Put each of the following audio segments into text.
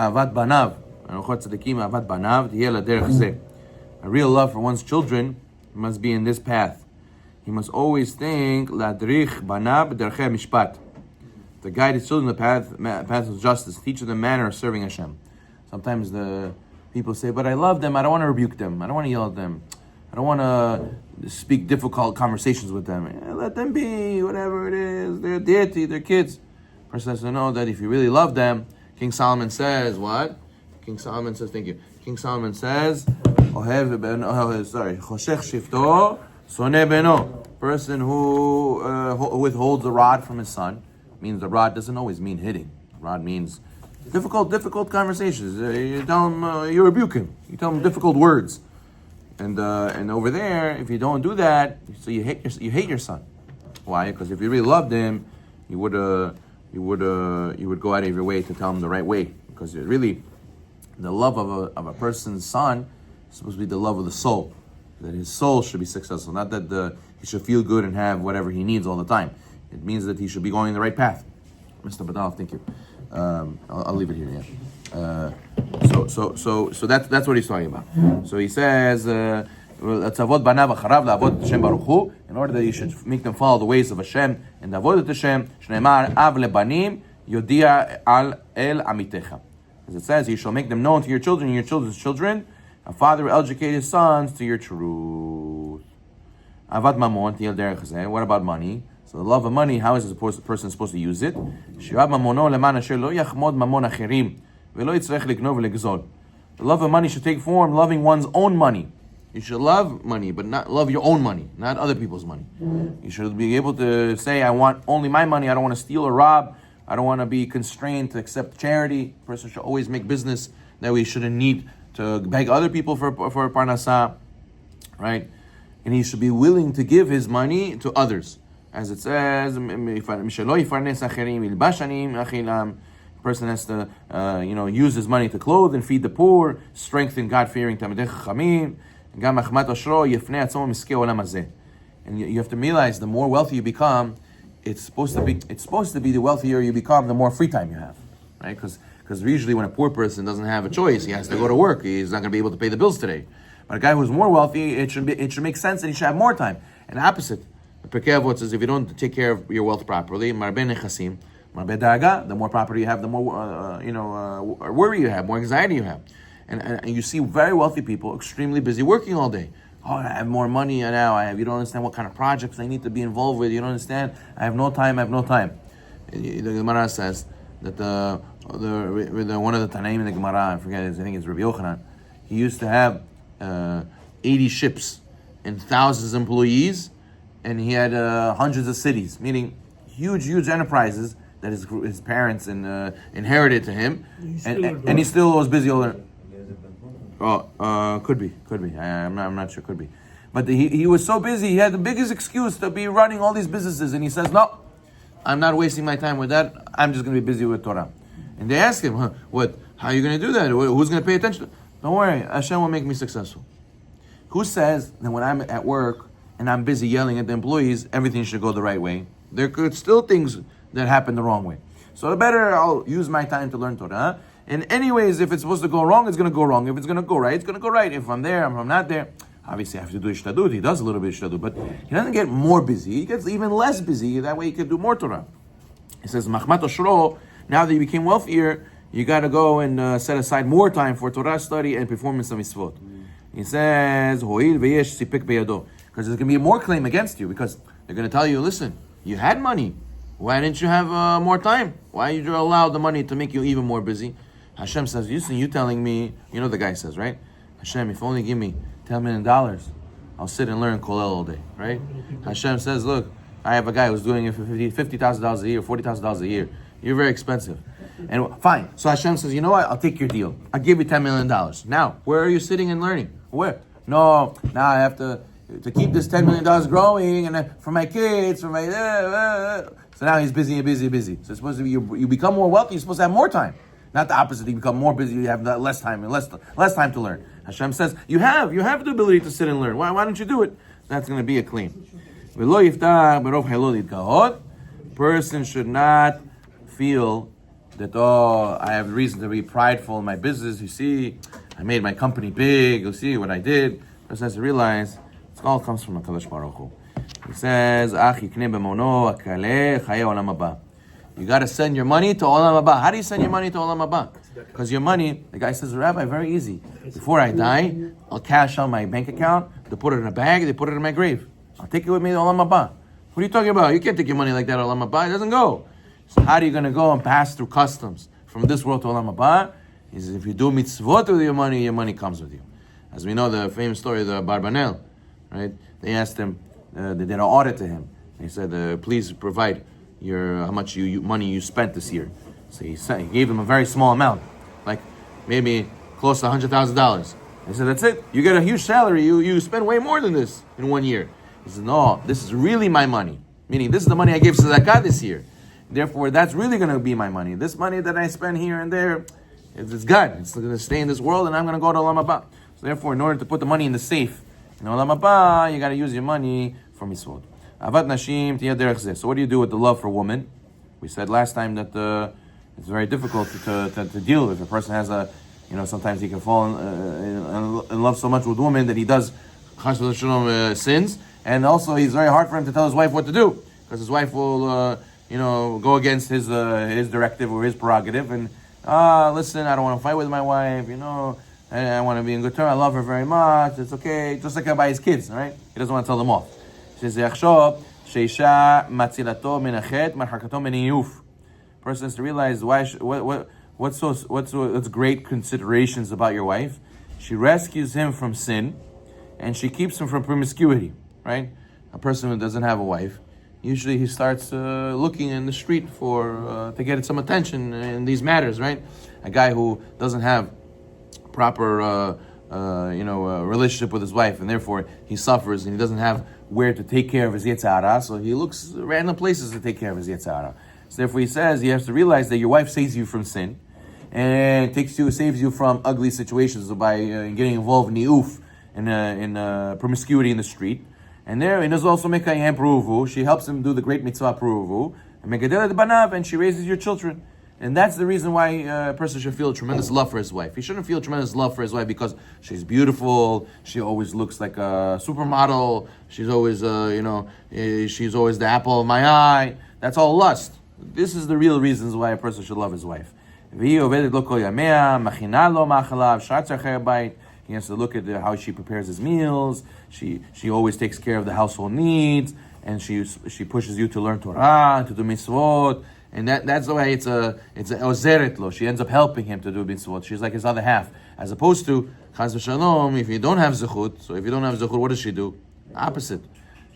Avat banav. Orchot Tzadikim avat banav tiheh laderech zeh. A real love for one's children must be in this path. He must always think ladrich banav derechei mishpat. To guide his children the path of justice, teach them the manner of serving Hashem. Sometimes the people say, but I love them, I don't want to rebuke them, I don't want to yell at them, I don't want to speak difficult conversations with them. Let them be, whatever it is, they're deity, they're kids. Person has to know that if you really love them, King Solomon says, what? King Solomon says, thank you. King Solomon says, choshech shifto, soneh beno. Person who withholds the rod from his son, means the rod doesn't always mean hitting. Rod means difficult conversations. You tell him, you rebuke him. You tell him difficult words. And over there, if you don't do that, so you hate your son. Why? Because if you really loved him, you would go out of your way to tell him the right way. Because really, the love of a person's son is supposed to be the love of the soul. That his soul should be successful, not that he should feel good and have whatever he needs all the time. It means that he should be going the right path. Mr. Badal, thank you. I'll leave it here. Yeah. So that's what he's talking about. So he says, in order that you should make them follow the ways of Hashem and avoid Hashem. Shneimar av lebanim yodia al el amitecha. As it says, you shall make them known to your children and your children's children. A father will educate his sons to your truth. Avad mamon tiyel derech zeh. What about money? So the love of money, how is the person supposed to use it? The love of money should take form loving one's own money. You should love money, but not love your own money, not other people's money. You should be able to say, I want only my money, I don't want to steal or rob, I don't want to be constrained to accept charity. A person should always make business, that we shouldn't need to beg other people for parnasah, right? And he should be willing to give his money to others. As it says, a person has to, use his money to clothe and feed the poor, strengthen God-fearing Talmidei Chachamim. And you have to realize, the more wealthy you become, it's supposed to be the wealthier you become, the more free time you have, right? Because usually when a poor person doesn't have a choice, he has to go to work. He's not going to be able to pay the bills today. But a guy who's more wealthy, it should make sense that he should have more time. And the opposite. The Pirkei Avot says, if you don't take care of your wealth properly, marbe nechasim, marbe daga, the more property you have, the more worry you have, more anxiety you have. And you see very wealthy people extremely busy working all day. Oh, I have more money now. You don't understand what kind of projects I need to be involved with. You don't understand. I have no time. The Gemara says that one of the Tanaim in the Gemara, I think it's Rabbi Yochanan, he used to have 80 ships and thousands of employees, and he had hundreds of cities, meaning huge enterprises that his parents inherited to him, and he still was busy all the. Could be. I'm not sure. Could be, but he was so busy. He had the biggest excuse to be running all these businesses, and he says, "No, I'm not wasting my time with that. I'm just going to be busy with Torah." And they ask him, "What? How are you going to do that? Who's going to pay attention?" Don't worry, Hashem will make me successful. Who says that when I'm at work and I'm busy yelling at the employees, everything should go the right way? There could still things that happen the wrong way. So better I'll use my time to learn Torah. And anyways, if it's supposed to go wrong, it's going to go wrong. If it's going to go right, it's going to go right. If I'm there, if I'm not there, obviously I have to do ishtadut. He does a little bit of ishtadut, but he doesn't get more busy. He gets even less busy. That way he can do more Torah. He says, Machmat Oshro, now that you became wealthier, you got to go and set aside more time for Torah study and performance of mitzvot. He says, because there's going to be more claim against you, because they're going to tell you, listen, you had money. Why didn't you have more time? Why did you allow the money to make you even more busy? Hashem says, listen, you telling me, the guy says, right? Hashem, if only give me $10 million, I'll sit and learn Kolel all day, right? Hashem says, look, I have a guy who's doing it for $50,000 a year, $40,000 a year. You're very expensive. And fine. So Hashem says, you know what? I'll take your deal. I'll give you $10 million. Now, where are you sitting and learning? Where? No, now I have to keep this $10 million growing, and for my kids, for my... So now he's busy. So it's supposed to be, you become more wealthy, you're supposed to have more time. Not the opposite, you become more busy, you have less time and less time to learn. Hashem says, you have the ability to sit and learn. Why don't you do it? That's going to be a claim. Person should not feel that, oh, I have reason to be prideful in my business. You see, I made my company big. You see what I did. The person has to realize it all comes from HaKadosh Baruch Hu. He says, you got to send your money to Olam Haba. How do you send your money to Olam Haba? Because your money, the guy says, Rabbi, very easy. Before I die, I'll cash out my bank account. They put it in a bag. They put it in my grave. I'll take it with me to Olam Haba. What are you talking about? You can't take your money like that to Olam Haba. It doesn't go. So how are you going to go and pass through customs from this world to Olam Haba? He says, if you do mitzvot with your money comes with you. As we know, the famous story of the Barbanel, right? They asked him, they did an audit to him. They said, please provide how much money you spent this year. So he gave them a very small amount, like maybe close to $100,000. They said, that's it. You get a huge salary. You spend way more than this in 1 year. He said, no, this is really my money. Meaning, this is the money I gave to Zakah this year. Therefore, that's really going to be my money. This money that I spend here and there, it's God. It's going to stay in this world, and I'm going to go to Olam Haba. So therefore, in order to put the money in the safe in Olam Haba, you got to use your money for mitzvot. Avat nashim tiyad derech zeh. So what do you do with the love for woman? We said last time that it's very difficult to deal with. A person has sometimes he can fall in love so much with women that he does chas v'shalom sins, and also it's very hard for him to tell his wife what to do, because his wife will go against his directive or his prerogative, and listen, I don't want to fight with my wife, I want to be in good terms, I love her very much, it's okay, just like by his kids, all right? He doesn't want to tell them off. He says, person has to realize what's great considerations about your wife. She rescues him from sin, and she keeps him from promiscuity, right? A person who doesn't have a wife, usually he starts looking in the street to get some attention in these matters, right? A guy who doesn't have proper relationship with his wife, and therefore he suffers, and he doesn't have where to take care of his Yetzer Hara, so he looks at random places to take care of his Yetzer Hara. So therefore he says you have to realize that your wife saves you from sin, and saves you from ugly situations by getting involved in ni'uf, in promiscuity in the street. And there, it does also mekayem pruvu. She helps him do the great mitzvah pruvu, and megadelet banav, and she raises your children. And that's the reason why a person should feel tremendous love for his wife. He shouldn't feel tremendous love for his wife because she's beautiful, she always looks like a supermodel, she's always, she's always the apple of my eye. That's all lust. This is the real reasons why a person should love his wife. He has to look at how she prepares his meals. She always takes care of the household needs, and she pushes you to learn Torah, to do mitzvot. And that's the way it's a ozeret lo. She ends up helping him to do mitzvot. She's like his other half. As opposed to, chas v'shalom, if you don't have zechut, what does she do? Opposite.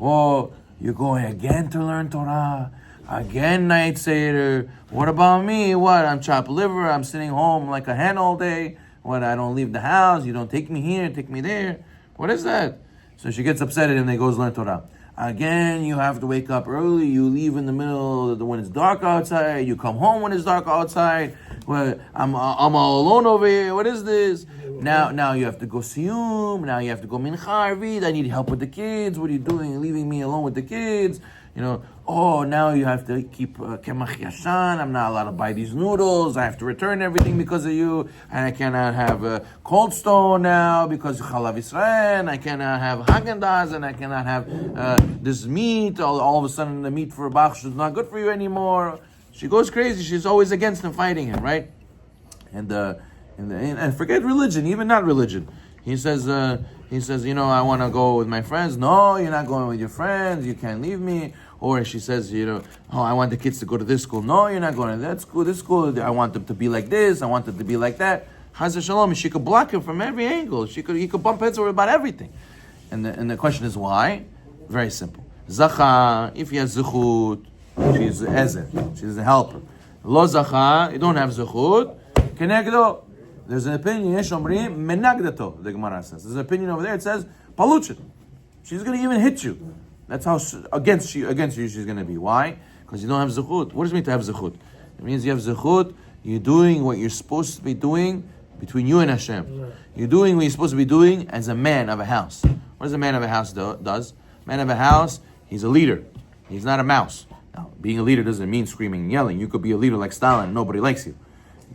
Oh, you're going again to learn Torah? Again night Seder? What about me? What? I'm chopped liver, I'm sitting home like a hen all day. What, I don't leave the house, you don't take me here, take me there. What is that? So she gets upset and they goes learn Torah. Again, you have to wake up early. You leave in the middle when it's dark outside. You come home when it's dark outside. Well, I'm all alone over here. What is this? Now you have to go siyum. Now you have to go mincha arvit. I need help with the kids. What are you doing? You're leaving me alone with the kids. Oh, now you have to keep kemach yashan. I'm not allowed to buy these noodles. I have to return everything because of you. And I cannot have Cold Stone now because Chalav Yisrael. I cannot have Haagen-Dazs, and I cannot have this meat. All of a sudden, the meat for Bach is not good for you anymore. She goes crazy. She's always against him, fighting him, right? And forget religion, even not religion. He says, I want to go with my friends. No, you're not going with your friends. You can't leave me. Or she says, I want the kids to go to this school. No, you're not going to that school. This school, I want them to be like this. I want them to be like that. Chas Shalom, she could block him from every angle. He could bump heads over about everything. And the question is why? Very simple. Zacha, if he has zechut, she's ezer. She's a helper. Lo zacha, you don't have zechut. Kenegdo. There's an opinion, Yesh Omri, menagdato, the Gemara says. There's an opinion over there, it says, paluchin. She's going to even hit you. That's how against you she's going to be. Why? Because you don't have zechut. What does it mean to have zechut? It means you have zechut, you're doing what you're supposed to be doing between you and Hashem. You're doing what you're supposed to be doing as a man of a house. What does a man of a house does? Man of a house, he's a leader. He's not a mouse. Now, being a leader doesn't mean screaming and yelling. You could be a leader like Stalin, nobody likes you.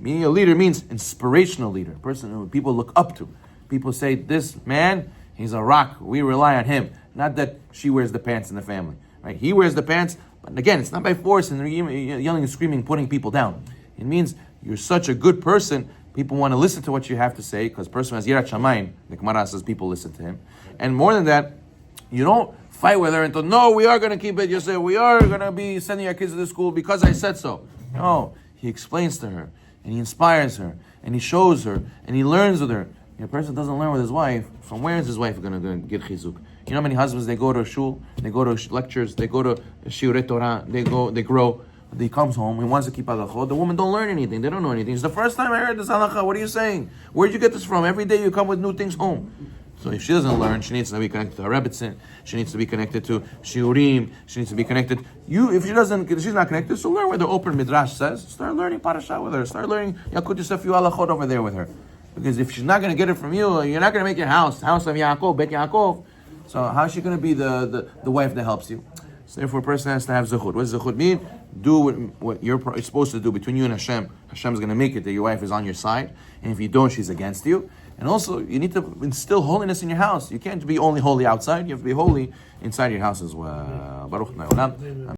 Being a leader means inspirational leader, a person who people look up to. People say, this man, he's a rock, we rely on him. Not that she wears the pants in the family, right? He wears the pants, but again, it's not by force and yelling and screaming, putting people down. It means you're such a good person, people want to listen to what you have to say, because person has Yirat Shamayim, the Gemara says people listen to him. And more than that, you don't fight with her until, no, we are going to keep it. You say, we are going to be sending our kids to the school because I said so. No, he explains to her, and he inspires her, and he shows her, and he learns with her. A person doesn't learn with his wife. From where is his wife going to get chizuk? You know how many husbands, they go to shul, they go to lectures, they go to shiurei Torah, they grow. He comes home, he wants to keep halachot. The women don't learn anything. They don't know anything. It's the first time I heard this halakha. What are you saying? Where did you get this from? Every day you come with new things home. So if she doesn't learn, she needs to be connected to her rebbitzin. She needs to be connected to shiurim. She needs to be connected. If she's not connected, so learn where the open midrash says. Start learning parasha with her. Start learning Yakut Yosef halachot over there with her. Because if she's not going to get it from you, you're not going to make your house of Yaakov, Bet Yaakov. So how is she going to be the wife that helps you? So therefore, a person has to have zechut. What does zechut mean? Do what you're supposed to do between you and Hashem. Hashem is going to make it that your wife is on your side. And if you don't, she's against you. And also, you need to instill holiness in your house. You can't be only holy outside. You have to be holy inside your house as well. Baruch Na'olam.